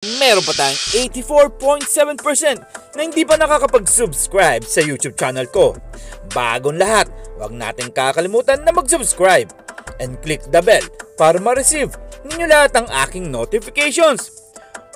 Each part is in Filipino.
Meron pa tayong 84.7% na hindi pa nakakapag-subscribe sa YouTube channel ko. Bagong lahat, huwag natin kakalimutan na mag-subscribe and click the bell para ma-receive ninyo lahat ang aking notifications.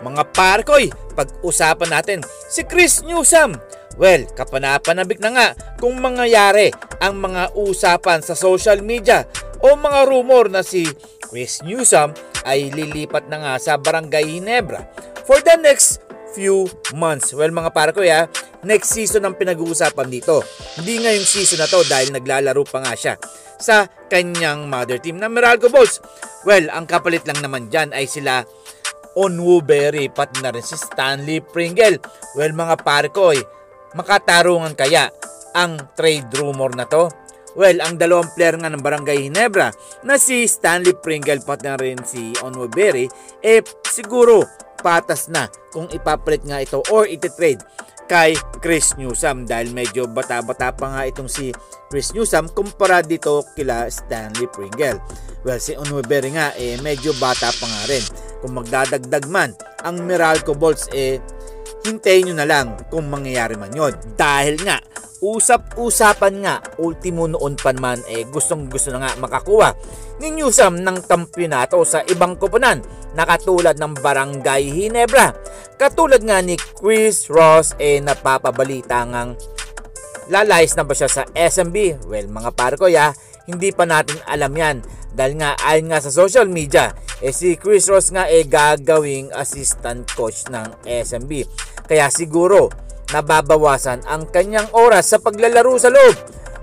Mga parkoy, pag-usapan natin si Chris Newsome. Well, kapanapanabik na nga kung mangyayari ang mga usapan sa social media o mga rumor na si Chris Newsome ay lilipat na nga sa Barangay Ginebra for the next few months. Well mga parkoy next season ang pinag-uusapan dito. Hindi nga yung season na to dahil naglalaro pa nga siya sa kanyang mother team na Meralco Bolts. Well, ang kapalit lang naman dyan ay sila Onwuberry pati na rin si Stanley Pringle. Well mga parkoy, makatarungan kaya ang trade rumor na to? Well, ang dalawang player nga ng Barangay Ginebra na si Stanley Pringle pati na rin si Onwuberry siguro patas na kung ipapalit nga ito or ititrade kay Chris Newsome dahil medyo bata-bata pa nga itong si Chris Newsome kumpara dito kila Stanley Pringle. Well, si Onwuberry nga medyo bata pa nga rin. Kung magdadagdag man ang Meralco Bolts hintayin nyo na lang kung mangyayari man yun. Dahil nga, usap-usapan nga, ultimo noon pa man gustong-gusto na nga makakuha ni Newsome ng kampyonato sa ibang koponan na katulad ng Barangay Ginebra. Katulad nga ni Chris Ross napapabalita ngang lalayas na ba siya sa SMB. Well mga parkoy hindi pa natin alam yan dahil nga ayon nga sa social media si Chris Ross nga gagawing assistant coach ng SMB. Kaya siguro nababawasan ang kanyang oras sa paglalaro sa loob.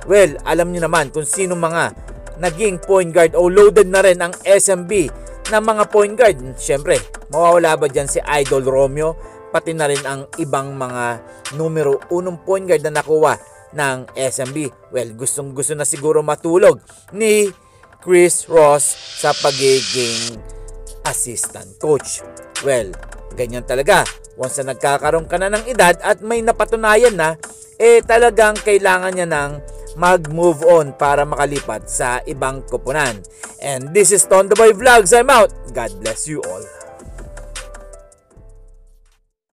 Well, alam niyo naman kung sino mga naging point guard o loaded na rin ang SMB na mga point guard. Siyempre, mawawala ba dyan si Idol Romeo? Pati na rin ang ibang mga numero 1 point guard na nakuha ng SMB. Well, gustong-gusto na siguro matulog ni Chris Ross sa pagiging assistant coach. Well, ganyan talaga. Once na nagkakaroon ka na ng edad at may napatunayan na, talagang kailangan niya ng mag-move on para makalipat sa ibang koponan. And this is Ton The Boy Vlogs. I'm out. God bless you all.